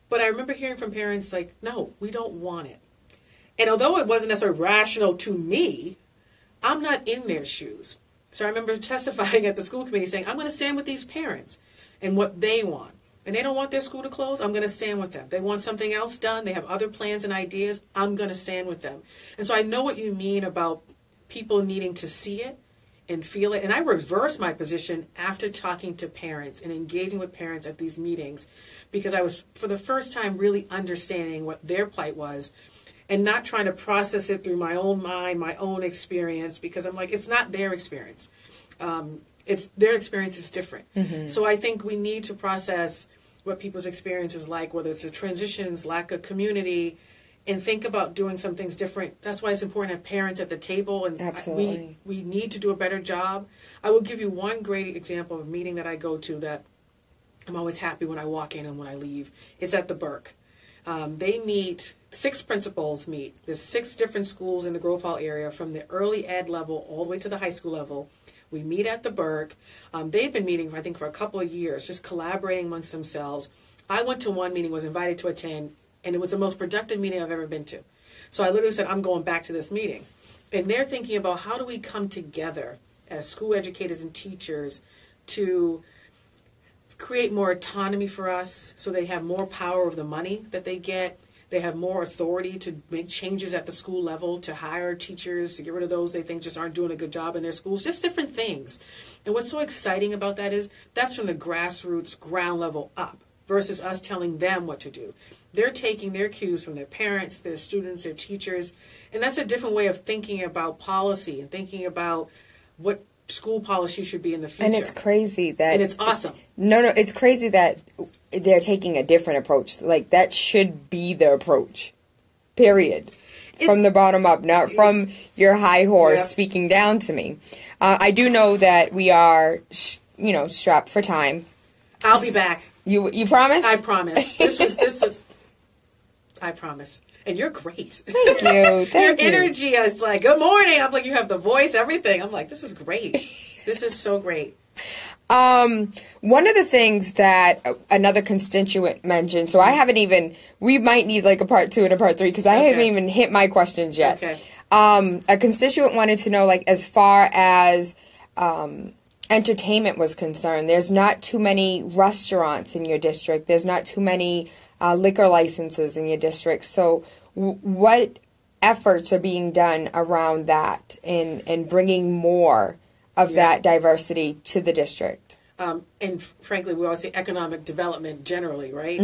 But I remember hearing from parents like, no, we don't want it. And although it wasn't necessarily rational to me, I'm not in their shoes. So I remember testifying at the school committee saying, I'm going to stand with these parents and what they want. And they don't want their school to close, I'm going to stand with them. They want something else done, they have other plans and ideas, I'm going to stand with them. And so I know what you mean about people needing to see it and feel it. And I reversed my position after talking to parents and engaging with parents at these meetings, because I was, for the first time, really understanding what their plight was and not trying to process it through my own mind, my own experience, because I'm like, it's not their experience. It's their experience is different. So I think we need to process what people's experience is like, whether it's the transitions, lack of community, and think about doing some things different. That's why it's important to have parents at the table, and Absolutely. we need to do a better job. I will give you one great example of a meeting that I go to that I'm always happy when I walk in and when I leave. It's at the Burke. They meet, 6 principals meet. There's 6 different schools in the Grove Hall area, from the early ed level all the way to the high school level. We meet at the Burke. They've been meeting, I think, for a couple of years, just collaborating amongst themselves. I went to one meeting, was invited to attend, and it was the most productive meeting I've ever been to. So I literally said, I'm going back to this meeting. And they're thinking about, how do we come together as school educators and teachers to create more autonomy for us, so they have more power over the money that they get. They have more authority to make changes at the school level, to hire teachers, to get rid of those they think just aren't doing a good job in their schools, just different things. And what's so exciting about that is that's from the grassroots, ground level up, versus us telling them what to do. They're taking their cues from their parents, their students, their teachers, and that's a different way of thinking about policy and thinking about what school policy should be in the future. And it's crazy that... And it's awesome. No, it's crazy that they're taking a different approach. Like, that should be the approach. Period. From the bottom up, not from your high horse speaking down to me. I do know that we are, strapped for time. I'll be back. You promise? I promise. This was I promise. And you're great. Thank you. Thank Your energy is like, good morning. I'm like, you have the voice, everything. I'm like, this is great. This is so great. One of the things that another constituent mentioned, so I haven't even, we might need like a part 2 and a part 3, because I haven't even hit my questions yet. Okay. A constituent wanted to know, like, as far as entertainment was concerned, there's not too many restaurants in your district. There's not too many liquor licenses in your district. So what efforts are being done around that and bringing more of that diversity to the district? And frankly, we always say economic development generally, right?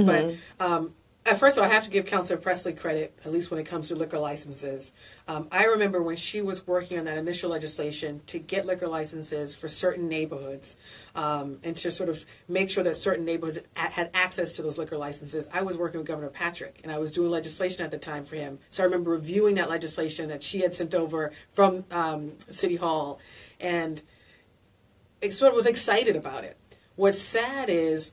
But first of all, I have to give Councilor Presley credit, at least when it comes to liquor licenses. I remember when she was working on that initial legislation to get liquor licenses for certain neighborhoods, and to sort of make sure that certain neighborhoods had access to those liquor licenses. I was working with Governor Patrick, and I was doing legislation at the time for him. So I remember reviewing that legislation that she had sent over from City Hall, and I sort of was excited about it. What's sad is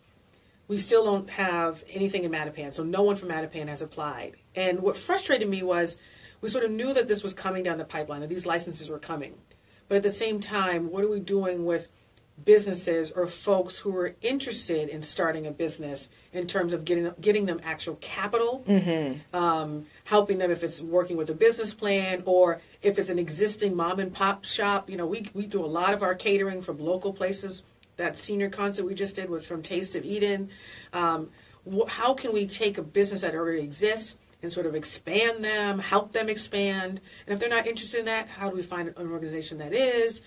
we still don't have anything in Mattapan, so no one from Mattapan has applied. And what frustrated me was we sort of knew that this was coming down the pipeline, that these licenses were coming. But at the same time, what are we doing with businesses or folks who are interested in starting a business in terms of getting them actual capital, helping them if it's working with a business plan, or if it's an existing mom and pop shop. We do a lot of our catering from local places. That senior concert we just did was from Taste of Eden. How can we take a business that already exists and sort of expand them, help them expand? And if they're not interested in that, how do we find an organization that is?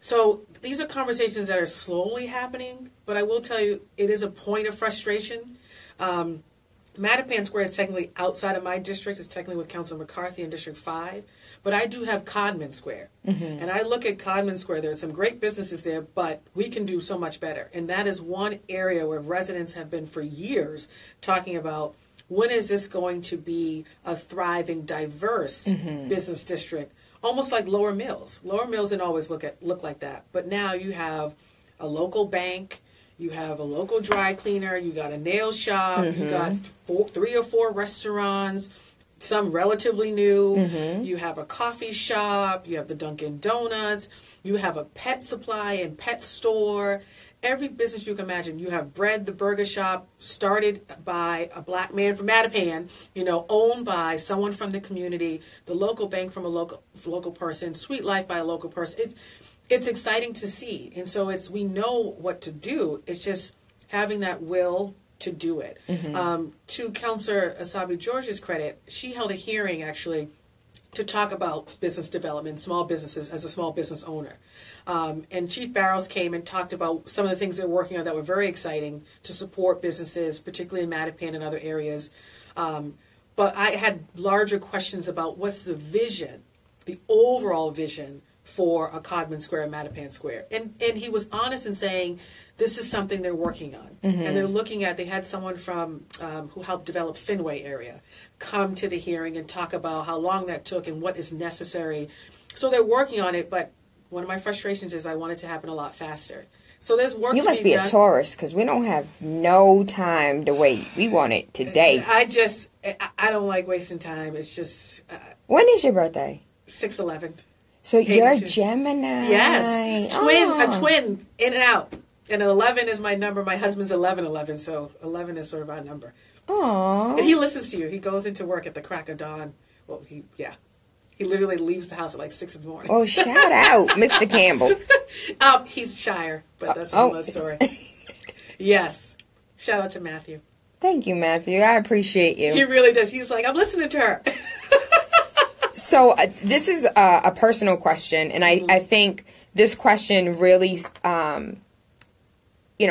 So these are conversations that are slowly happening, but I will tell you, it is a point of frustration. Mattapan Square is technically outside of my district. It's technically with Councilor McCarthy in District 5. But I do have Codman Square. And I look at Codman Square. There's some great businesses there, but we can do so much better. And that is one area where residents have been for years talking about, when is this going to be a thriving, diverse business district? Almost like Lower Mills. Lower Mills didn't always look like that. But now you have a local bank. You have a local dry cleaner. You got a nail shop. You got 3 or 4 restaurants, some relatively new. You have a coffee shop. You have the Dunkin' Donuts. You have a pet supply and pet store. Every business you can imagine. You have Bread, the burger shop, started by a black man from Mattapan, owned by someone from the community, the local bank from a local person, Sweet Life by a local person. It's exciting to see. And so we know what to do. It's just having that will to do it. To Councilor Asabi George's credit, she held a hearing actually to talk about business development, small businesses as a small business owner. And Chief Barrows came and talked about some of the things they're working on that were very exciting to support businesses, particularly in Mattapan and other areas. But I had larger questions about what's the vision, the overall vision for a Codman Square and Mattapan Square. And he was honest in saying this is something they're working on. And they're looking at, they had someone from who helped develop Fenway area come to the hearing and talk about how long that took and what is necessary. So they're working on it, but one of my frustrations is I want it to happen a lot faster. So there's work to be done. You must be a tourist, because we don't have no time to wait. We want it today. I don't like wasting time. It's just... when is your birthday? 6/11. So you're a Gemini. Yes. A twin, in and out. And 11 is my number. My husband's 11/11, so 11 is sort of our number. Aww. And he listens to you. He goes into work at the crack of dawn. Well, he literally leaves the house at like 6 in the morning. Oh, shout out, Mr. Campbell. He's shyer, but that's another story. Yes. Shout out to Matthew. Thank you, Matthew. I appreciate you. He really does. He's like, I'm listening to her. So this is a personal question, and I think this question really,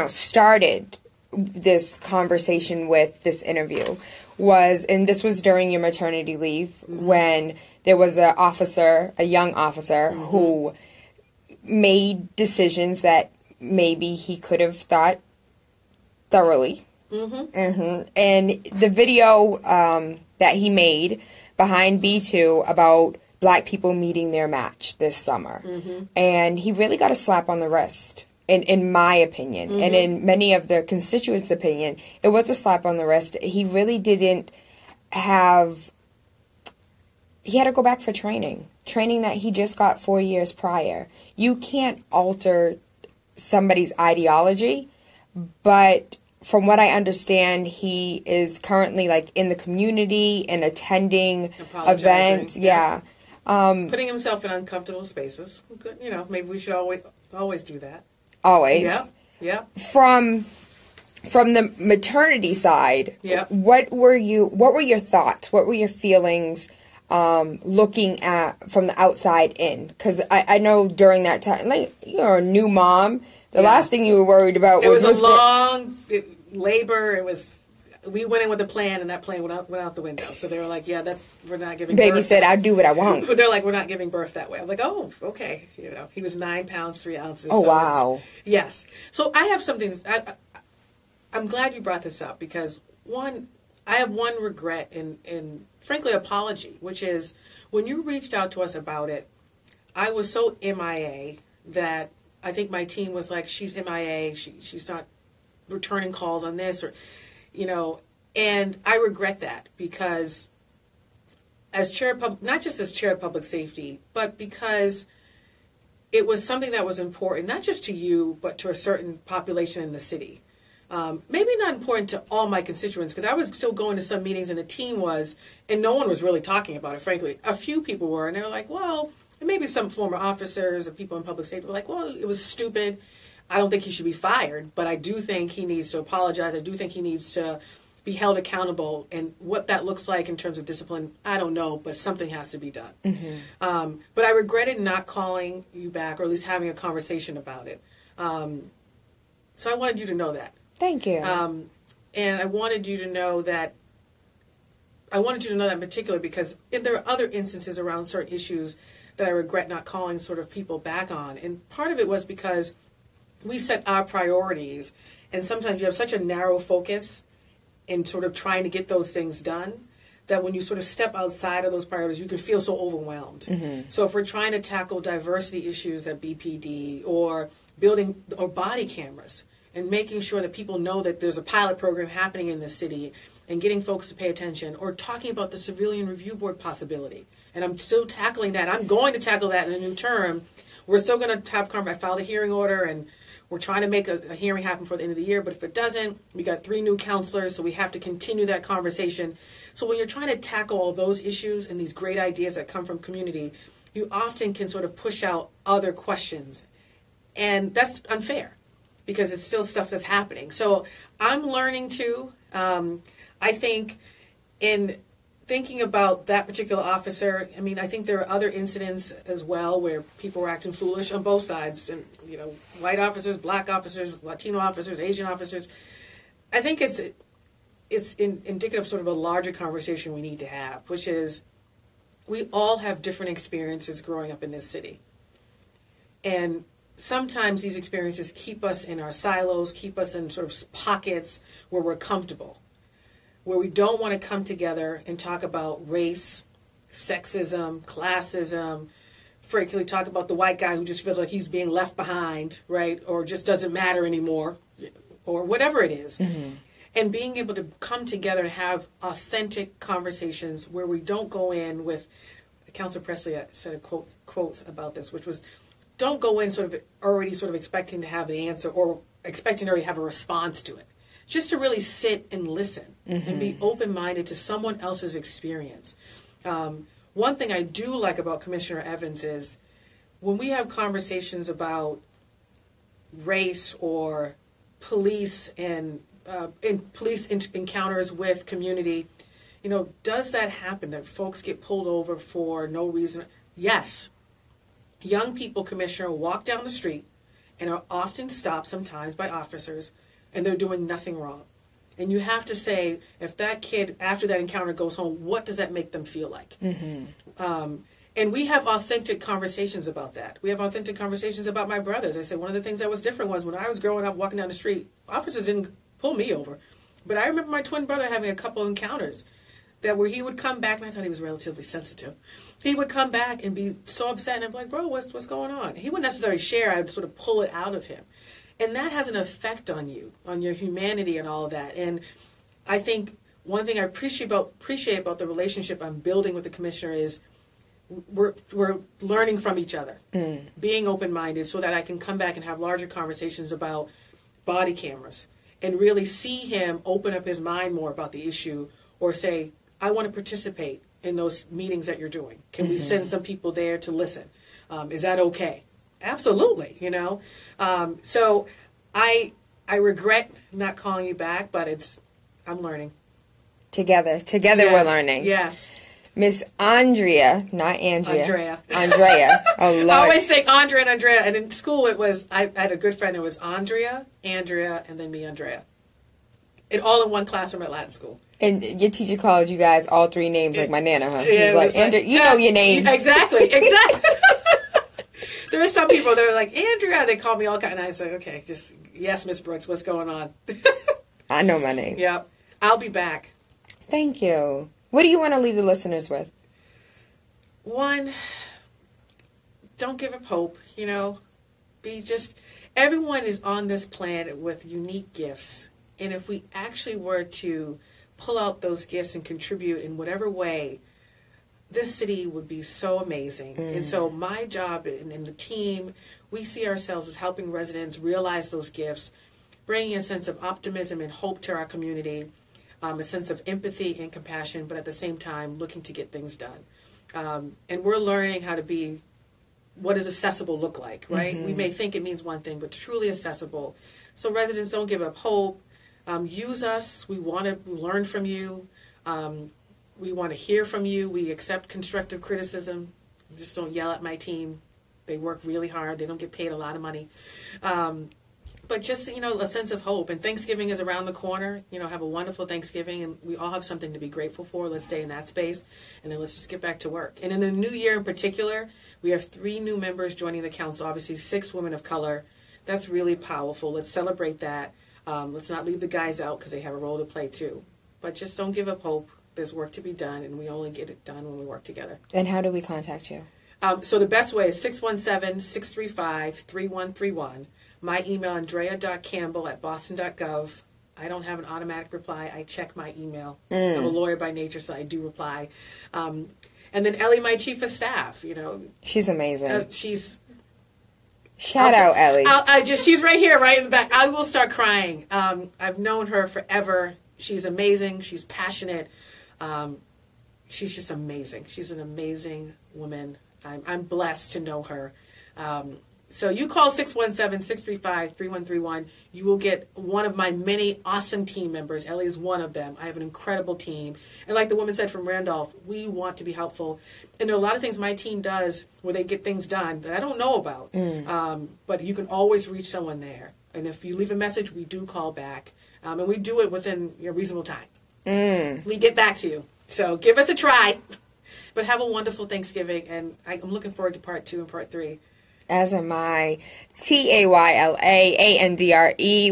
started this conversation with this interview and this was during your maternity leave when there was a young officer who made decisions that maybe he could have thought thoroughly. And the video that he made behind B2 about black people meeting their match this summer. And he really got a slap on the wrist, in my opinion. And in many of the constituents' opinion, it was a slap on the wrist. He really didn't have... He had to go back for training that he just got 4 years prior. You can't alter somebody's ideology, but... From what I understand, he is currently in the community and attending events. Yeah. Putting himself in uncomfortable spaces. Good, maybe we should always do that. Always. Yeah. From the maternity side, what were your thoughts? What were your feelings looking at from the outside in? Because I know during that time, you're a new mom. The last thing you were worried about was a long labor. We went in with a plan, and that plan went out the window. So they were like, "Yeah, we're not giving." Baby birth said, "I'll do what I want." But they're like, "We're not giving birth that way." I'm like, "Oh, okay." He was 9 pounds 3 ounces. Oh, so wow. Yes. So I have something. I'm glad you brought this up because I have one regret and frankly apology, which is when you reached out to us about it, I was so MIA that. I think my team was like, she's MIA, she's not returning calls on this, and I regret that because as chair of not just as chair of public safety, but because it was something that was important, not just to you, but to a certain population in the city. Maybe not important to all my constituents because I was still going to some meetings and the team was, and no one was really talking about it, frankly. A few people were, and they were like, well, and maybe some former officers or people in public safety were like, well, it was stupid. I don't think he should be fired, but I do think he needs to apologize. I do think he needs to be held accountable. And what that looks like in terms of discipline, I don't know, but something has to be done. But I regretted not calling you back or at least having a conversation about it. So I wanted you to know that. Thank you. And I wanted you to know that in particular because there are other instances around certain issues that I regret not calling sort of people back on. And part of it was because we set our priorities, and sometimes you have such a narrow focus in sort of trying to get those things done that when you sort of step outside of those priorities, you can feel so overwhelmed. So if we're trying to tackle diversity issues at BPD or building or body cameras and making sure that people know that there's a pilot program happening in the city and getting folks to pay attention, or talking about the Civilian Review Board possibility. And I'm still tackling that. I'm going to tackle that in a new term. We're still going to have I filed a hearing order, and we're trying to make a hearing happen for the end of the year. But if it doesn't, we got 3 new counselors, so we have to continue that conversation. So when you're trying to tackle all those issues and these great ideas that come from community, you often can sort of push out other questions. And that's unfair because it's still stuff that's happening. So I'm learning too. I think in thinking about that particular officer, I think there are other incidents as well where people were acting foolish on both sides, and white officers, black officers, Latino officers, Asian officers. I think it's indicative of sort of a larger conversation we need to have, which is we all have different experiences growing up in this city. And sometimes these experiences keep us in our silos, keep us in sort of pockets where we're comfortable, where we don't want to come together and talk about race, sexism, classism, frequently talk about the white guy who just feels like he's being left behind, right? Or just doesn't matter anymore, or whatever it is. Mm-hmm. And being able to come together and have authentic conversations where we don't go in with, Councilor Presley said a quote about this, which was, don't go in sort of expecting to have the answer or expecting to already have a response to it. Just to really sit and listen and be open-minded to someone else's experience. One thing I do like about Commissioner Evans is when we have conversations about race or police and encounters with community, does that happen, that folks get pulled over for no reason? Yes. Young people, Commissioner, walk down the street and are often stopped sometimes by officers, and they're doing nothing wrong. And you have to say, if that kid, after that encounter, goes home, what does that make them feel like? And we have authentic conversations about that. We have authentic conversations about my brothers. I said one of the things that was different was when I was growing up walking down the street, officers didn't pull me over. But I remember my twin brother having a couple of encounters where he would come back, and I thought he was relatively sensitive. He would come back and be so upset, and I'd be like, bro, what's going on? He wouldn't necessarily share. I would sort of pull it out of him. And that has an effect on you, on your humanity and all of that. And I think one thing I appreciate about the relationship I'm building with the commissioner is we're learning from each other, being open-minded so that I can come back and have larger conversations about body cameras and really see him open up his mind more about the issue or say, I want to participate in those meetings that you're doing. Can we send some people there to listen? Is that okay? Absolutely, So I regret not calling you back, but I'm learning. Together yes, we're learning. Yes. Miss Andrea, not Andrea. Andrea. Oh, Lord. I always say Andrea and Andrea, and in school I had a good friend, it was Andrea, and then me, Andrea. And all in one classroom at Latin school. And your teacher called you guys all three names like my Nana, huh? Yeah, she was like, Andrea, you know your name. Exactly. There were some people that were like, Andrea, they called me all kinds, and I said, okay, just, yes, Miss Brooks, what's going on? I know my name. Yep. I'll be back. Thank you. What do you want to leave the listeners with? One, don't give up hope, everyone is on this planet with unique gifts. And if we actually were to pull out those gifts and contribute in whatever way, this city would be so amazing. And so my job and the team, we see ourselves as helping residents realize those gifts, bringing a sense of optimism and hope to our community, a sense of empathy and compassion, but at the same time looking to get things done. And we're learning how to be, what does accessible look like, right? We may think it means one thing, but truly accessible. So residents, don't give up hope. Use us. We want to learn from you. We want to hear from you. We accept constructive criticism. Just don't yell at my team. They work really hard. They don't get paid a lot of money. But just, a sense of hope. And Thanksgiving is around the corner. Have a wonderful Thanksgiving. And we all have something to be grateful for. Let's stay in that space. And then let's just get back to work. And in the new year in particular, we have 3 new members joining the council. Obviously, 6 women of color. That's really powerful. Let's celebrate that. Let's not leave the guys out because they have a role to play too. But just don't give up hope. There's work to be done, and we only get it done when we work together. And how do we contact you? So the best way is 617-635-3131. My email, andrea.campbell@boston.gov. I don't have an automatic reply. I check my email. I'm a lawyer by nature, so I do reply. And then Ellie, my chief of staff, She's amazing. Shout out, Ellie. She's right here, right in the back. I will start crying. I've known her forever. She's amazing. She's passionate. She's just amazing. She's an amazing woman. I'm blessed to know her. So you call 617-635-3131. You will get one of my many awesome team members. Ellie is one of them. I have an incredible team. And like the woman said from Randolph, we want to be helpful. And there are a lot of things my team does where they get things done that I don't know about. But you can always reach someone there. And if you leave a message, we do call back. And we do it within a reasonable time. We get back to you. So give us a try. But have a wonderful Thanksgiving. And I'm looking forward to part 2 and part 3. As am I. TaylaAndre.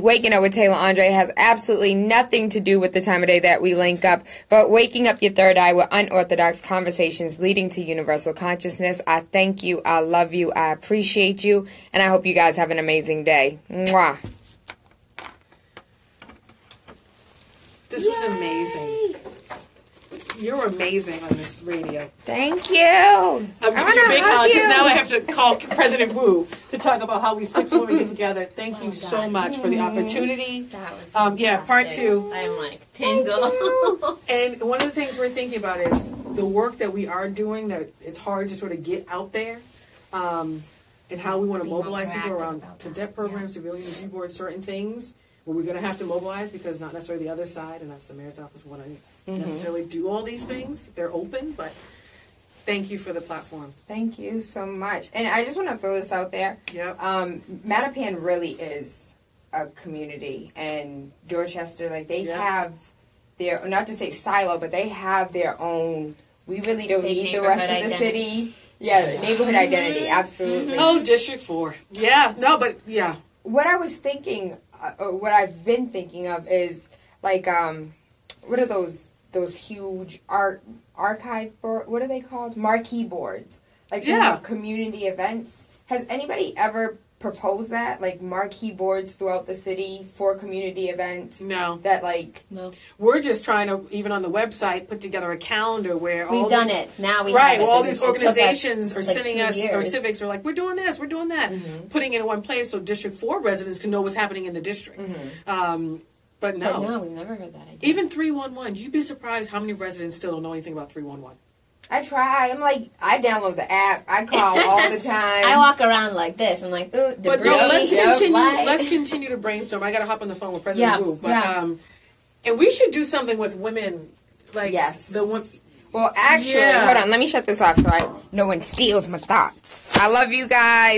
Waking up with Tayla Andre has absolutely nothing to do with the time of day that we link up, but waking up your third eye with unorthodox conversations leading to universal consciousness. I thank you. I love you. I appreciate you. And I hope you guys have an amazing day. Mwah. This was amazing. You're amazing on this radio. Thank you. I'm giving you a big hug because now I have to call President Wu to talk about how we 6 women get together. Thank you so much for the opportunity. That was fantastic. Yeah, part 2. I'm like tingle. And one of the things we're thinking about is the work that we are doing, that it's hard to sort of get out there, and how we want to mobilize people around cadet programs, civilian review boards, certain things where we're going to have to mobilize because not necessarily the other side, and that's the mayor's office, want to necessarily do all these things. They're open, but thank you for the platform. Thank you so much. And I just want to throw this out there. Yep. Mattapan really is a community, and Dorchester, like, they have their, not to say silo, but they have their own, we really don't need the rest of the city. Yeah, the neighborhood identity, absolutely. Oh, District 4. Yeah, no, but yeah. What I was thinking, or what I've been thinking of is, like, what are those huge archive board, what are they called? Marquee boards. Like, community events. Has anybody ever proposed that? Like, marquee boards throughout the city for community events? No. That, like... No. We're just trying to, even on the website, put together a calendar where We've all done these, it. Now we right, have it. all these organizations are like sending 2 us, years. or civics are like, we're doing this, we're doing that. Putting it in one place so District 4 residents can know what's happening in the district. But no. But no, we've never heard that idea. Even 311, you'd be surprised how many residents still don't know anything about 311. I try. I'm like, I download the app. I call all the time. I walk around like this. I'm like, ooh, debris. But no, let's continue to brainstorm. I got to hop on the phone with President Wu. But, and we should do something with women. Like, Well, actually, hold on. Let me shut this off so no one steals my thoughts. I love you guys.